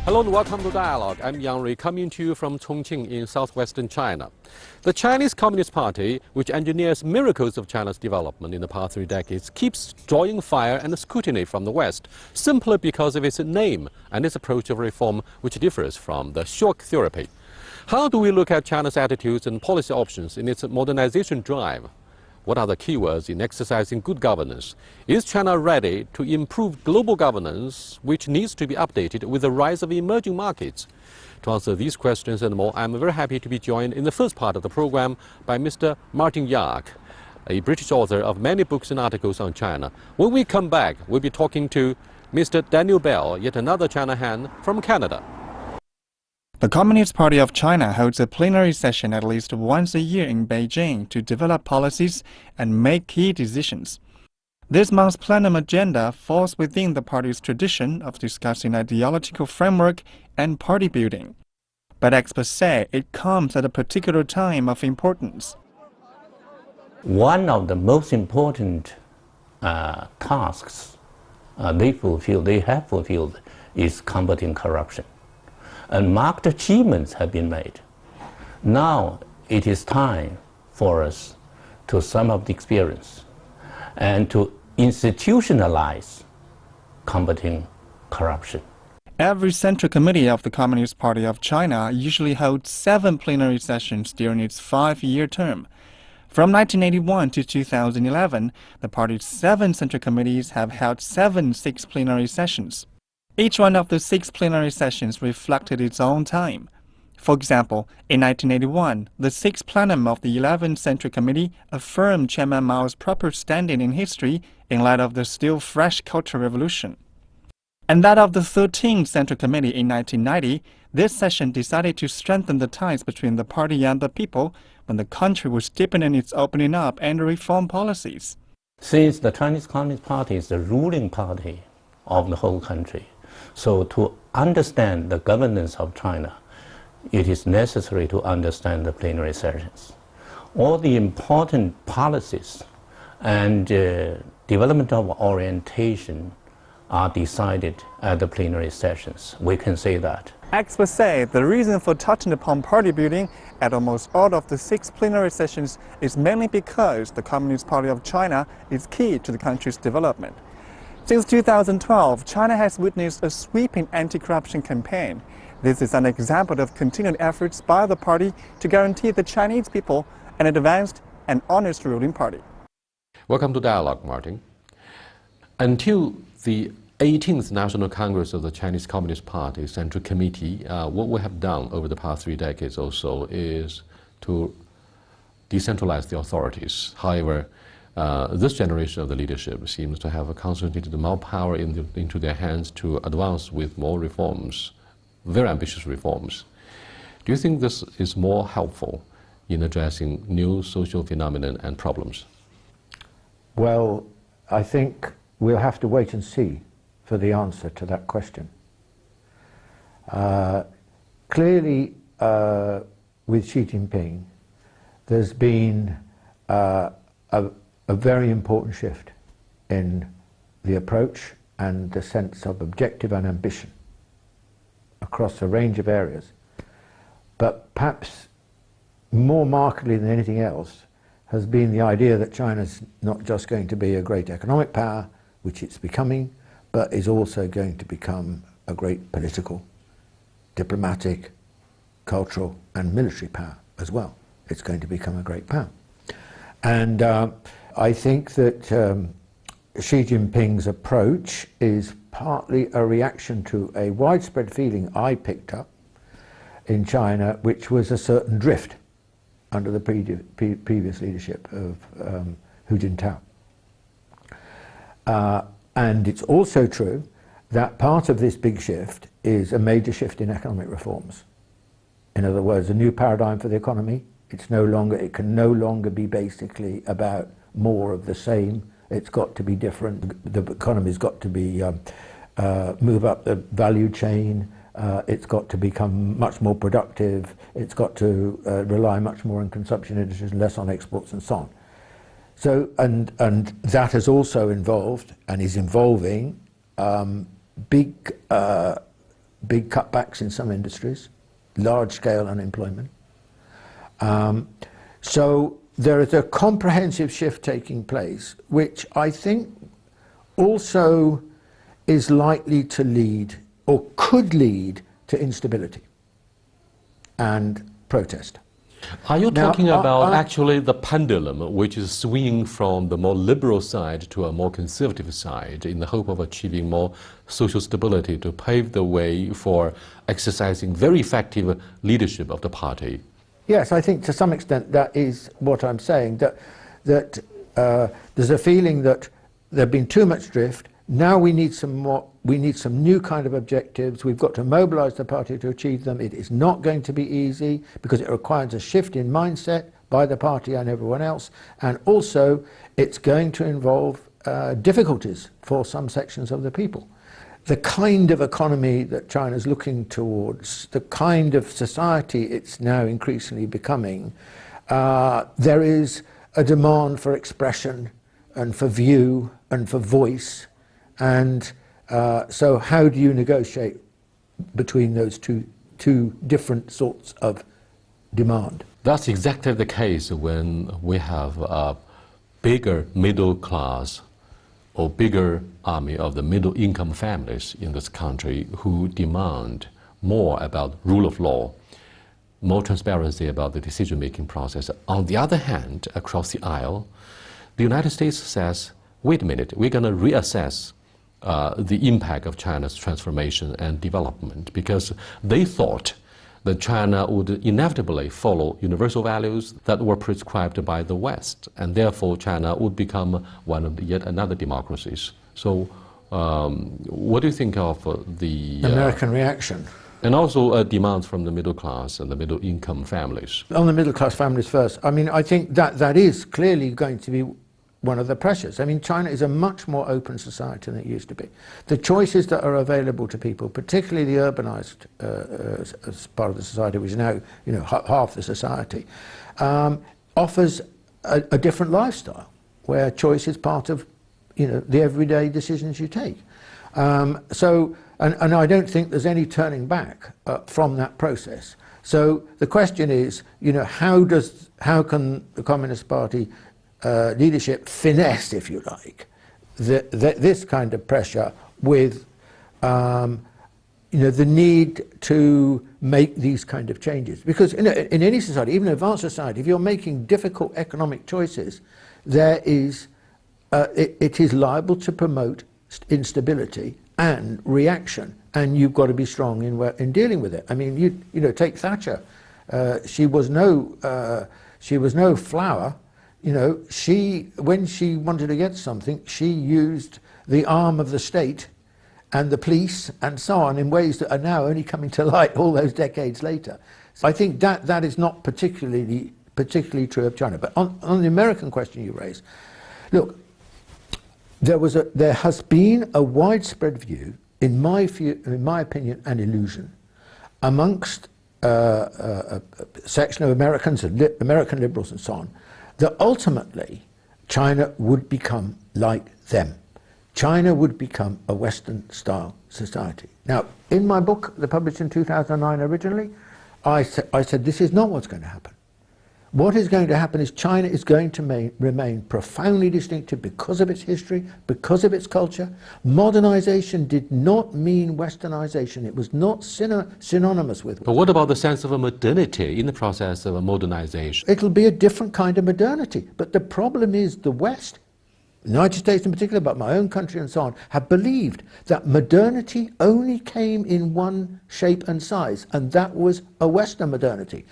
Hello and welcome to Dialogue. I'm Yang Rui, coming to you from Chongqing in southwestern China. The Chinese Communist Party, which engineers miracles of China's development in the past 3 decades, keeps drawing fire and scrutiny from the West, simply because of its name and its approach of reform, which differs from the shock therapy. How do we look at China's attitudes and policy options in its modernization drive? What are the keywords in exercising good governance? Is China ready to improve global governance, which needs to be updated with the rise of emerging markets? To answer these questions and more, I'm very happy to be joined in the first part of the program by Mr. Martin Yark, a British author of many books and articles on China. When we come back, we'll be talking to Mr. Daniel Bell, yet another China hand from Canada. The Communist Party of China holds a plenary session at least once a year in Beijing to develop policies and make key decisions. This month's plenum agenda falls within the party's tradition of discussing ideological framework and party building. But experts say it comes at a particular time of importance. One of the most important tasks they have fulfilled is combating corruption. And marked achievements have been made. Now it is time for us to sum up the experience and to institutionalize combating corruption. Every Central Committee of the Communist Party of China usually holds 7 plenary sessions during its 5-year term. From 1981 to 2011, the party's 7 Central Committees have held 6 plenary sessions. Each one of the 6 plenary sessions reflected its own time. For example, in 1981, the 6th plenum of the 11th Central Committee affirmed Chairman Mao's proper standing in history in light of the still fresh Cultural Revolution. And that of the 13th Central Committee in 1990, this session decided to strengthen the ties between the party and the people when the country was deepening its opening up and reform policies. Since the Chinese Communist Party is the ruling party of the whole country, so to understand the governance of China, it is necessary to understand the plenary sessions. All the important policies and development of orientation are decided at the plenary sessions. We can say that. Experts say the reason for touching upon party building at almost all of the 6 plenary sessions is mainly because the Communist Party of China is key to the country's development. Since 2012, China has witnessed a sweeping anti-corruption campaign. This is an example of continued efforts by the party to guarantee the Chinese people an advanced and honest ruling party. Welcome to Dialogue, Martin. Until the 18th National Congress of the Chinese Communist Party Central Committee, what we have done over the past 3 decades or so is to decentralize the authorities. However, this generation of the leadership seems to have concentrated more power into their hands to advance with more reforms, very ambitious reforms. Do you think this is more helpful in addressing new social phenomena and problems? Well, I think we'll have to wait and see for the answer to that question. Clearly, with Xi Jinping, there's been a very important shift in the approach and the sense of objective and ambition across a range of areas. But perhaps more markedly than anything else has been the idea that China's not just going to be a great economic power, which it's becoming, but is also going to become a great political, diplomatic, cultural and military power as well. It's going to become a great power. And I think that Xi Jinping's approach is partly a reaction to a widespread feeling I picked up in China, which was a certain drift under the previous leadership of Hu Jintao. And it's also true that part of this big shift is a major shift in economic reforms. In other words, a new paradigm for the economy. It can no longer be basically about more of the same. It's got to be different. The economy's got to be move up the value chain. It's got to become much more productive. It's got to rely much more on consumption industries, less on exports, and so on. So, and that has also involved and is involving big big cutbacks in some industries, large-scale unemployment. So there is a comprehensive shift taking place, which I think also is likely to lead, or could lead, to instability and protest. Are you Now, talking about actually the pendulum, which is swinging from the more liberal side to a more conservative side in the hope of achieving more social stability to pave the way for exercising very effective leadership of the party? Yes, I think to some extent that is what I'm saying, that there's a feeling that there's been too much drift. Now we need some new kind of objectives. We've got to mobilize the party to achieve them. It is not going to be easy because it requires a shift in mindset by the party and everyone else. And also it's going to involve difficulties for some sections of the people. The kind of economy that China's looking towards, the kind of society it's now increasingly becoming, there is a demand for expression and for view and for voice. And so how do you negotiate between those two different sorts of demand? That's exactly the case when we have a bigger middle class or bigger army of the middle income families in this country who demand more about rule of law, more transparency about the decision-making process. On the other hand, across the aisle, the United States says, wait a minute, we're going to reassess the impact of China's transformation and development, because they thought that China would inevitably follow universal values that were prescribed by the West, and therefore China would become one of yet another democracies. So what do you think of the American reaction? And also demands from the middle class and the middle income families? On the middle class families first, I mean, I think that is clearly going to be one of the pressures. I mean, China is a much more open society than it used to be. The choices that are available to people, particularly the urbanized part of the society, which is now, you know, half the society, offers a different lifestyle where choice is part of, you know, the everyday decisions you take. So I don't think there's any turning back from that process. So the question is, you know, how can the Communist Party leadership finesse, if you like, this kind of pressure with, you know, the need to make these kind of changes? Because in any society, even an advanced society, if you're making difficult economic choices, there is, it is liable to promote instability and reaction, and you've got to be strong in dealing with it. I mean, you know, take Thatcher. She was no flower. You know, when she wanted to get something, she used the arm of the state and the police and so on in ways that are now only coming to light all those decades later. So I think that is not particularly true of China. But on the American question you raised, look, there has been a widespread view, in my opinion, an illusion amongst a section of Americans, American liberals and so on, that ultimately China would become like them. China would become a Western-style society. Now, in my book, published in 2009 originally, I said this is not what's going to happen. What is going to happen is China is going to remain profoundly distinctive because of its history, because of its culture. Modernization did not mean Westernization. It was not synonymous with. But what about the sense of a modernity in the process of a modernization? It'll be a different kind of modernity. But the problem is the West, the United States in particular, but my own country and so on, have believed that modernity only came in one shape and size, and that was a Western modernity.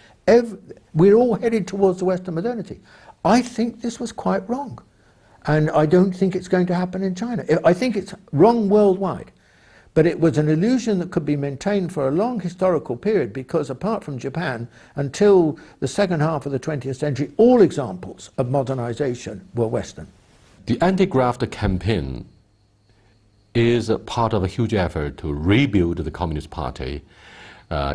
We're all headed towards the Western modernity. I think this was quite wrong. And I don't think it's going to happen in China. I think it's wrong worldwide. But it was an illusion that could be maintained for a long historical period, because apart from Japan, until the second half of the 20th century, all examples of modernization were Western. The Antigraft campaign is a part of a huge effort to rebuild the Communist Party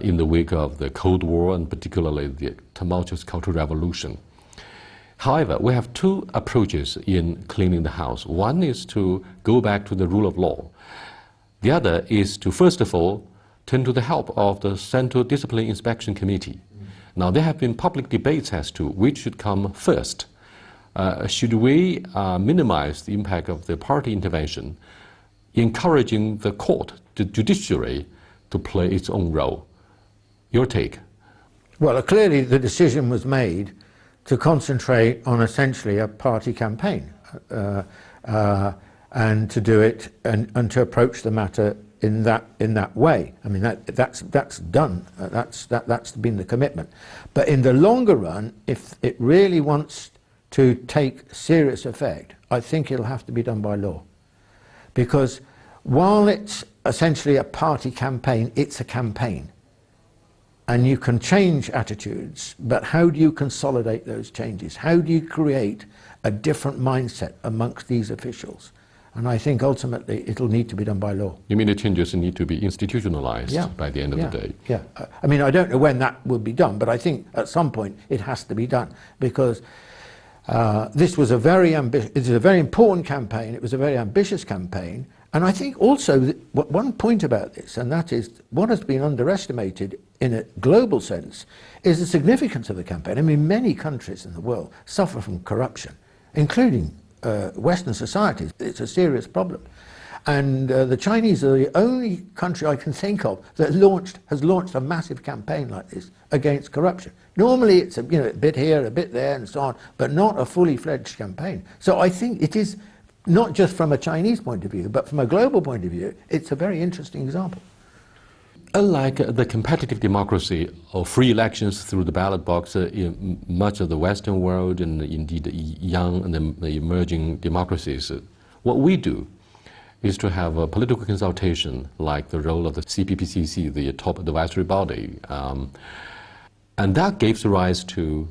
in the wake of the Cold War and particularly the tumultuous Cultural Revolution. However, we have two approaches in cleaning the house. One is to go back to the rule of law. The other is to, first of all, turned to the help of the Central Discipline Inspection Committee. Now, there have been public debates as to which should come first. Should we minimize the impact of the party intervention, encouraging the court, the judiciary, to play its own role? Your take? Well, clearly the decision was made to concentrate on essentially a party campaign and to do it and to approach the matter in that way. I mean, that's done. That's been the commitment. But in the longer run, if it really wants to take serious effect, I think it'll have to be done by law. Because while it's essentially a party campaign, it's a campaign. And you can change attitudes, but how do you consolidate those changes? How do you create a different mindset amongst these officials? And I think ultimately it'll need to be done by law. You mean the changes need to be institutionalized by the end of the day? Yeah. I mean, I don't know when that will be done, but I think at some point it has to be done, because this was a very important campaign. It was a very ambitious campaign. And I think also one point about this, and that is what has been underestimated in a global sense, is the significance of the campaign. I mean, many countries in the world suffer from corruption, including Western societies. It's a serious problem. And the Chinese are the only country I can think of that has launched a massive campaign like this against corruption. Normally it's a bit here, a bit there and so on, but not a fully fledged campaign. So I think it is, not just from a Chinese point of view, but from a global point of view, it's a very interesting example. Unlike the competitive democracy of free elections through the ballot box in much of the Western world and indeed the young and the emerging democracies, what we do is to have a political consultation, like the role of the CPC, the top advisory body. And that gives rise to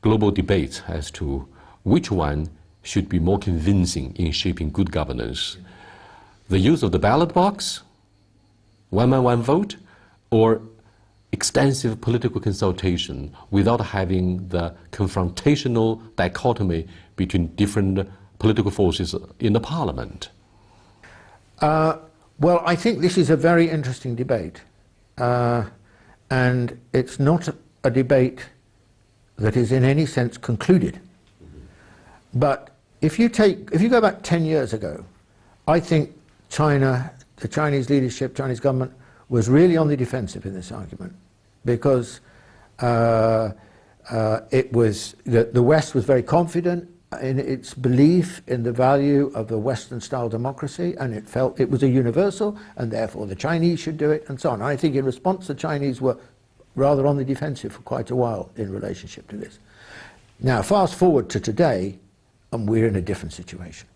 global debates as to which one should be more convincing in shaping good governance. The use of the ballot box, one man, one vote, or extensive political consultation without having the confrontational dichotomy between different political forces in the parliament? Well, I think this is a very interesting debate. And it's not a debate that is in any sense concluded. But if you go back 10 years ago, I think China, the Chinese leadership, Chinese government, was really on the defensive in this argument, because the West was very confident in its belief in the value of the Western-style democracy, and it felt it was a universal, and therefore the Chinese should do it, and so on. I think in response, the Chinese were rather on the defensive for quite a while in relationship to this. Now, fast forward to today, and we're in a different situation.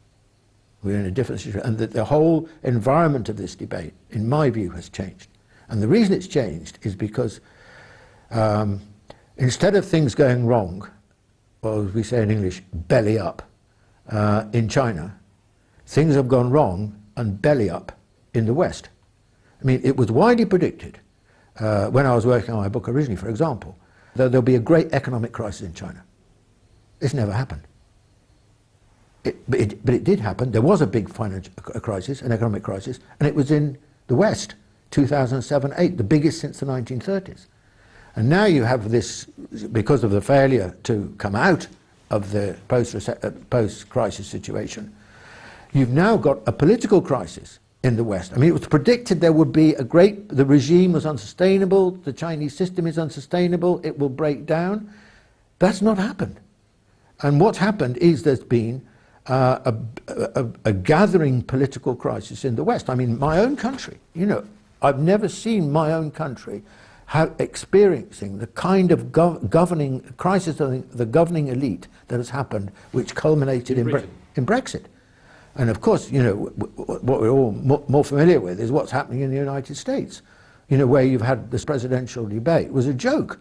We're in a different situation, and the whole environment of this debate, in my view, has changed. And the reason it's changed is because instead of things going wrong, or as we say in English, belly up, in China, things have gone wrong and belly up in the West. I mean, it was widely predicted when I was working on my book originally, for example, that there'll be a great economic crisis in China. It's never happened. But it did happen. There was a big financial crisis, an economic crisis, and it was in the West, 2007-8, the biggest since the 1930s. And now you have this, because of the failure to come out of the post-crisis situation, you've now got a political crisis in the West. I mean, it was predicted there would be the regime was unsustainable, the Chinese system is unsustainable, it will break down. That's not happened. And what's happened is there's been a gathering political crisis in the West. I mean, my own country, I've never seen my own country experiencing the kind of governing crisis of the governing elite that has happened, which culminated in Brexit. And of course, what we're all more familiar with is what's happening in the United States, where you've had this presidential debate. It was a joke.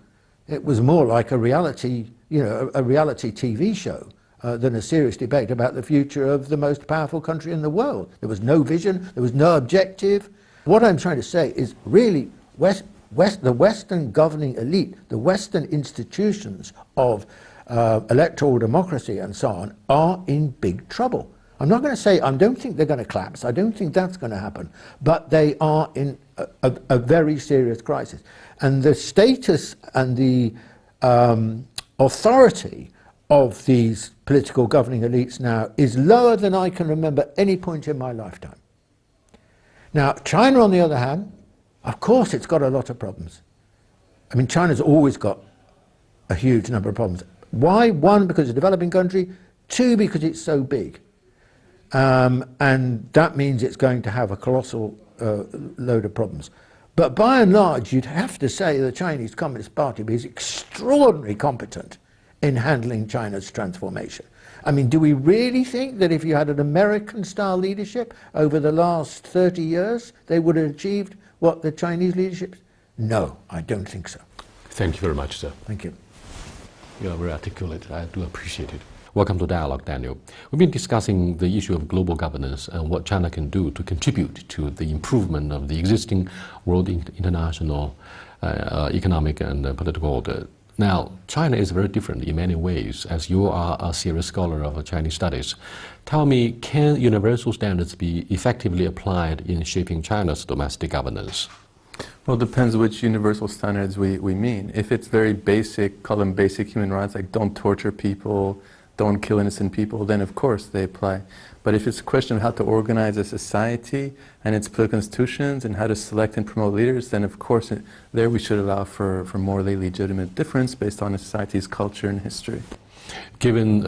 It was more like a reality, a reality TV show than a serious debate about the future of the most powerful country in the world. There was no vision, there was no objective. What I'm trying to say is really the Western governing elite, the Western institutions of electoral democracy and so on, are in big trouble. I'm not going to say I don't think they're going to collapse. I don't think that's going to happen. But they are in a very serious crisis. And the status and the authority of these political governing elites now is lower than I can remember any point in my lifetime. Now, China, on the other hand, of course it's got a lot of problems. I mean, China's always got a huge number of problems. Why? One, because it's a developing country. Two, because it's so big. And that means it's going to have a colossal load of problems. But by and large, you'd have to say the Chinese Communist Party is extraordinarily competent in handling China's transformation. I mean, do we really think that if you had an American-style leadership over the last 30 years, they would have achieved what the Chinese leadership? No, I don't think so. Thank you very much, sir. Thank you. You are very articulate. I do appreciate it. Welcome to Dialogue, Daniel. We've been discussing the issue of global governance and what China can do to contribute to the improvement of the existing world international economic and political order. Now, China is very different in many ways, as you are a serious scholar of Chinese studies. Tell me, can universal standards be effectively applied in shaping China's domestic governance? Well, it depends which universal standards we mean. If it's very basic, call them basic human rights, like don't torture people, don't kill innocent people, then of course they apply. But if it's a question of how to organize a society and its political institutions and how to select and promote leaders, then of course there we should allow for morally legitimate difference based on a society's culture and history. Given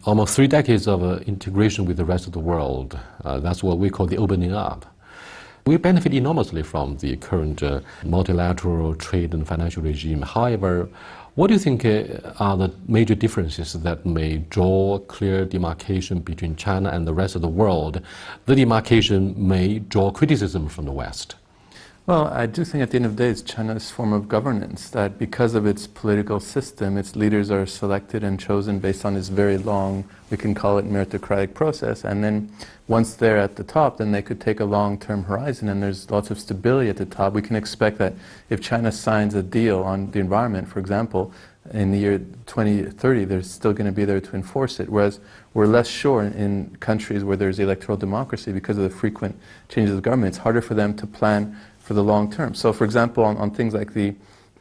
almost 3 decades of integration with the rest of the world, that's what we call the opening up. We benefit enormously from the current multilateral trade and financial regime. However, what do you think are the major differences that may draw clear demarcation between China and the rest of the world? The demarcation may draw criticism from the West. Well, I do think at the end of the day it's China's form of governance, that because of its political system, its leaders are selected and chosen based on this very long, we can call it meritocratic process, and then once they're at the top, then they could take a long-term horizon and there's lots of stability at the top. We can expect that if China signs a deal on the environment, for example, in the year 2030, they're still going to be there to enforce it, whereas we're less sure in countries where there's electoral democracy because of the frequent changes of government. It's harder for them to plan for the long term. So for example, on things like the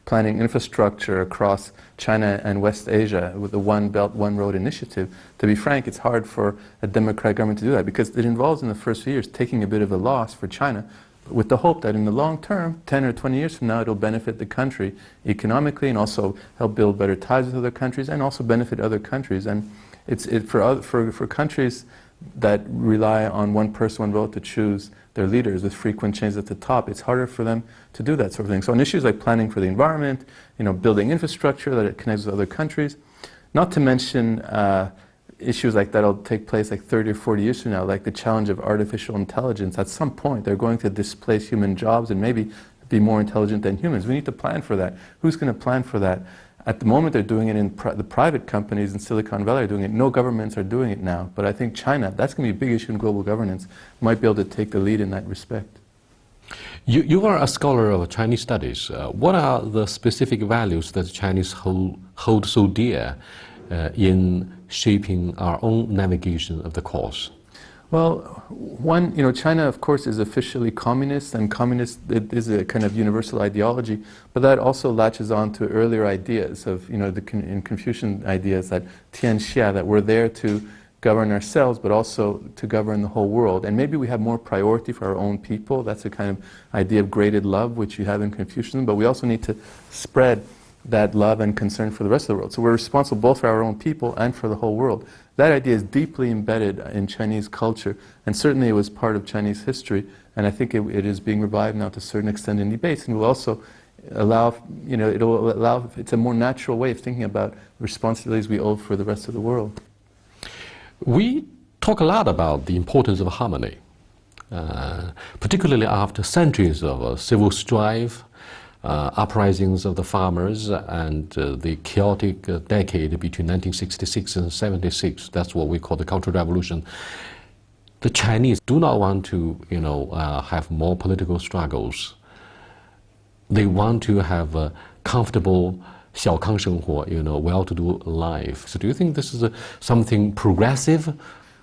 planning infrastructure across China and West Asia with the One Belt, One Road initiative, to be frank, it's hard for a democratic government to do that because it involves in the first few years taking a bit of a loss for China with the hope that in the long term, 10 or 20 years from now, it'll benefit the country economically and also help build better ties with other countries and also benefit other countries. And for countries that rely on one person, one vote to choose their leaders with frequent changes at the top, it's harder for them to do that sort of thing. So on issues like planning for the environment, building infrastructure that it connects with other countries, not to mention issues like that'll take place like 30 or 40 years from now, like the challenge of artificial intelligence. At some point, they're going to displace human jobs and maybe be more intelligent than humans. We need to plan for that. Who's going to plan for that? At the moment, they're doing it in the private companies in Silicon Valley are doing it. No governments are doing it now. But I think China, that's going to be a big issue in global governance, might be able to take the lead in that respect. You are a scholar of Chinese studies. What are the specific values that the Chinese hold so dear in shaping our own navigation of the course? Well, one, China, of course, is officially communist, and communist it is a kind of universal ideology, but that also latches on to earlier ideas of, in Confucian ideas that Tianxia, that we're there to govern ourselves, but also to govern the whole world. And maybe we have more priority for our own people. That's a kind of idea of graded love, which you have in Confucianism, but we also need to spread that love and concern for the rest of the world. So we're responsible both for our own people and for the whole world. That idea is deeply embedded in Chinese culture, and certainly it was part of Chinese history, and I think it is being revived now to a certain extent in debates, and will also allow, it's a more natural way of thinking about responsibilities we owe for the rest of the world. We talk a lot about the importance of harmony, particularly after centuries of civil strife, uprisings of the farmers, and the chaotic decade between 1966 and 76. That's what we call the Cultural Revolution. The Chinese do not want to, have more political struggles. They want to have a comfortable 小康生活, well-to-do life. So do you think this is something progressive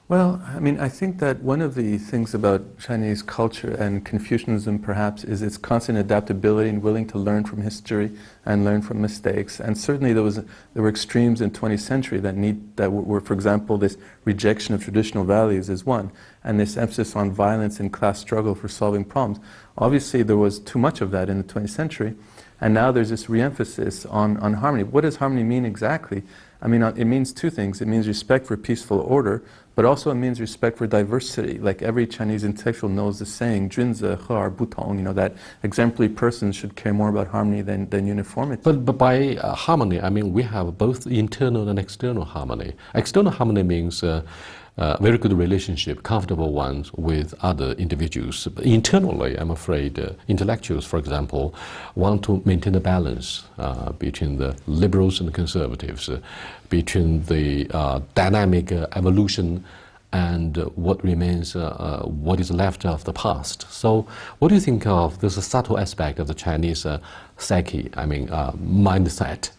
Well, I mean, I think that one of the things about Chinese culture and Confucianism perhaps is its constant adaptability and willing to learn from history and learn from mistakes. And certainly there were extremes in 20th century that were, for example, this rejection of traditional values is one, and this emphasis on violence and class struggle for solving problems. Obviously there was too much of that in the 20th century, and now there's this re-emphasis on harmony. What does harmony mean exactly? I mean, it means two things. It means respect for peaceful order, but also it means respect for diversity. Like every Chinese intellectual knows the saying, 君子和而不同, that exemplary persons should care more about harmony than uniformity. But by harmony, I mean we have both internal and external harmony. External harmony means very good relationship, comfortable ones with other individuals. But internally, I'm afraid, intellectuals, for example, want to maintain a balance between the liberals and the conservatives, between the dynamic evolution and what remains, what is left of the past. So what do you think of this subtle aspect of the Chinese psyche, I mean mindset?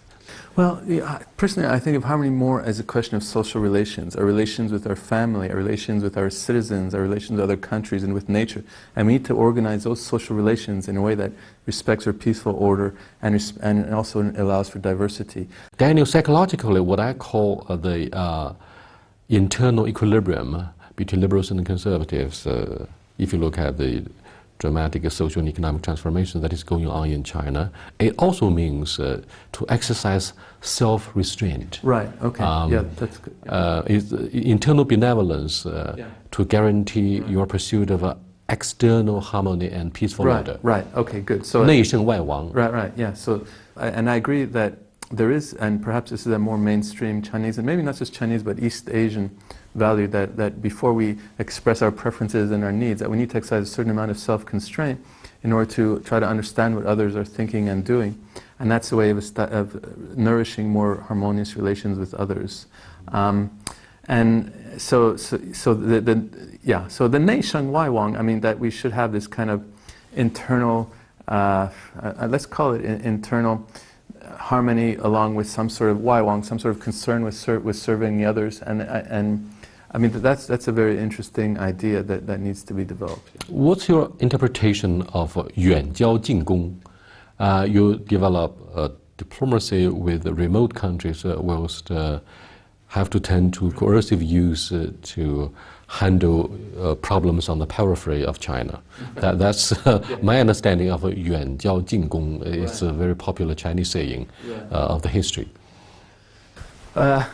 Well, yeah, personally, I think of harmony more as a question of social relations, our relations with our family, our relations with our citizens, our relations with other countries and with nature. And we need to organize those social relations in a way that respects our peaceful order and also allows for diversity. Daniel, psychologically, what I call the internal equilibrium between liberals and conservatives, if you look at the dramatic social and economic transformation that is going on in China, it also means to exercise self-restraint. Right, okay, yeah, that's good. Yeah. Is internal benevolence to guarantee your pursuit of external harmony and peaceful order. Right, okay, good. So 内圣外王. Right, yeah. So, and I agree that there is, and perhaps this is a more mainstream Chinese, and maybe not just Chinese, but East Asian value that before we express our preferences and our needs, that we need to exercise a certain amount of self-constraint in order to try to understand what others are thinking and doing. And that's a way of nourishing more harmonious relations with others. And so the 内圣外王, I mean, that we should have this kind of internal, let's call it internal harmony along with some sort of 外王, some sort of concern with serving the others. And I mean, that's a very interesting idea that needs to be developed. What's your interpretation of 远交近攻? You develop diplomacy with remote countries whilst have to tend to coercive use to handle problems on the periphery of China. That's my understanding of 远交近攻. It's a very popular Chinese saying of the history.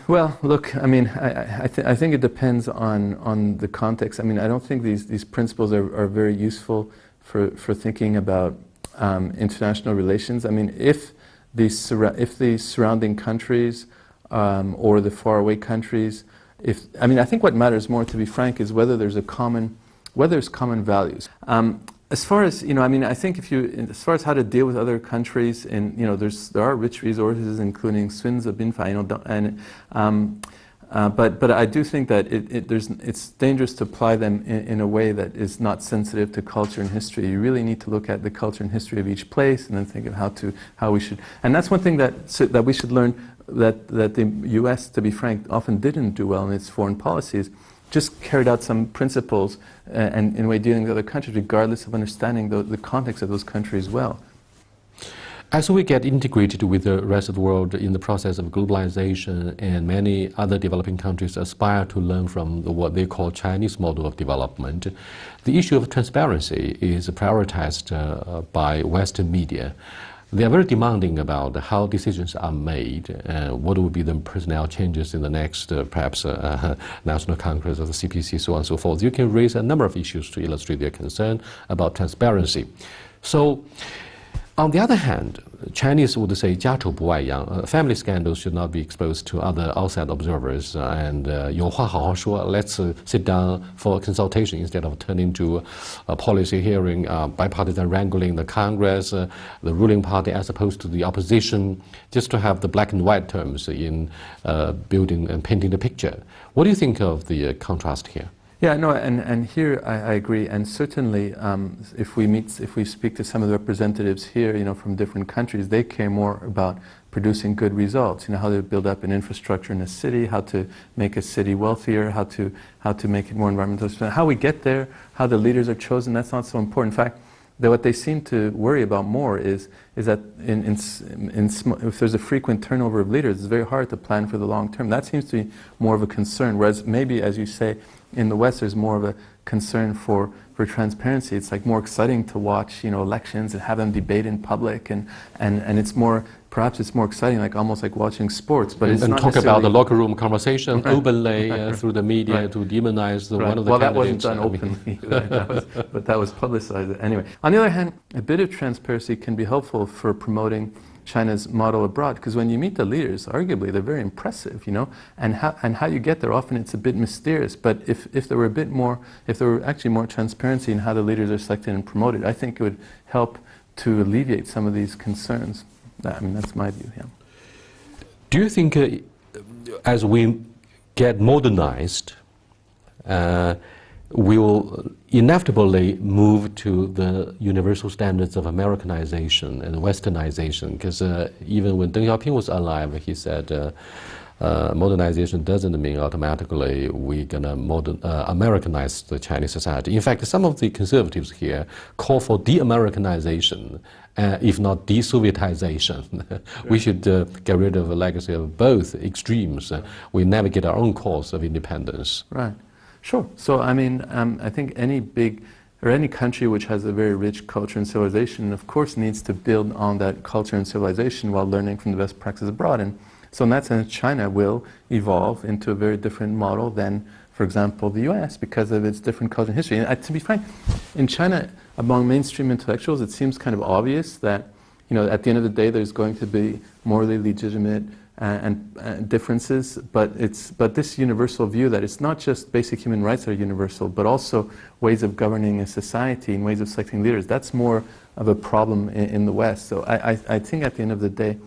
Well, look, I mean, I think it depends on the context. I mean, I don't think these principles are very useful for thinking about international relations. I mean, if the surrounding countries or the faraway countries, I mean, I think what matters more, to be frank, is whether there's common values. As far as, I mean, I think as far as how to deal with other countries, and, there are rich resources, including Sunzi Binfa, but I do think that it's dangerous to apply them in a way that is not sensitive to culture and history. You really need to look at the culture and history of each place and then think of how we should, and that's one thing that we should learn that the U.S., to be frank, often didn't do well in its foreign policies. Just carried out some principles and in a way dealing with other countries regardless of understanding the context of those countries well. As we get integrated with the rest of the world in the process of globalization, and many other developing countries aspire to learn from what they call Chinese model of development, the issue of transparency is prioritized by Western media. They are very demanding about how decisions are made and what will be the personnel changes in the next, perhaps, National Congress of the CPC, so on and so forth. You can raise a number of issues to illustrate their concern about transparency. So, on the other hand, Chinese would say 家丑不外扬. Family scandals should not be exposed to other outside observers, and 有话好好说. Let's sit down for a consultation instead of turning to a policy hearing, bipartisan wrangling, the Congress, the ruling party as opposed to the opposition, just to have the black and white terms in building and painting the picture. What do you think of the contrast here? Yeah, no, and here I agree, and certainly if we speak to some of the representatives here, from different countries, they care more about producing good results. How to build up an infrastructure in a city, how to make a city wealthier, how to make it more environmentally. How we get there, how the leaders are chosen, that's not so important. In fact, what they seem to worry about more is that if there's a frequent turnover of leaders, it's very hard to plan for the long term. That seems to be more of a concern, whereas maybe, as you say, in the West there's more of a concern for transparency. It's like more exciting to watch elections and have them debate in public, and it's more, perhaps it's more exciting, like almost like watching sports. But it's and not talk about the locker room conversation openly through the media to demonize one of the candidates. That wasn't done openly, but that was publicized anyway. On the other hand, a bit of transparency can be helpful for promoting China's model abroad, because when you meet the leaders, arguably they're very impressive, and how you get there, often it's a bit mysterious. But if there were actually more transparency in how the leaders are selected and promoted, I think it would help to alleviate some of these concerns. That's my view. Yeah. Do you think, as we get modernized, we will inevitably move to the universal standards of Americanization and Westernization? Because even when Deng Xiaoping was alive, he said modernization doesn't mean automatically we're going to Americanize the Chinese society. In fact, some of the conservatives here call for de-Americanization, if not de-Sovietization. We should get rid of a legacy of both extremes. We navigate our own course of independence. Right. Sure. So, I think any country which has a very rich culture and civilization, of course, needs to build on that culture and civilization while learning from the best practices abroad. And so in that sense, China will evolve into a very different model than, for example, the US, because of its different culture and history. And to be frank, in China, among mainstream intellectuals, it seems kind of obvious that, at the end of the day, there's going to be morally legitimate and differences, but this universal view that it's not just basic human rights that are universal, but also ways of governing a society and ways of selecting leaders. That's more of a problem in the West. So I think at the end of the day,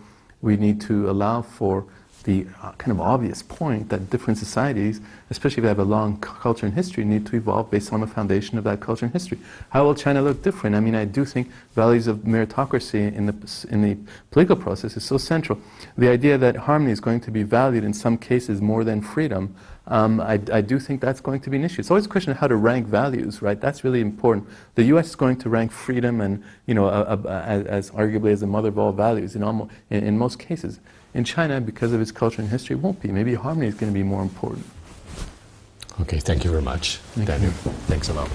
we need to allow for the kind of obvious point that different societies, especially if they have a long culture and history, need to evolve based on the foundation of that culture and history. How will China look different? I do think values of meritocracy in the political process is so central. The idea that harmony is going to be valued in some cases more than freedom, I do think that's going to be an issue. It's always a question of how to rank values, right? That's really important. The U.S. is going to rank freedom and as arguably as the mother of all values in most cases. In China, because of its culture and history, it won't be. Maybe harmony is going to be more important. Okay, thank you very much, Daniel. Thanks a lot.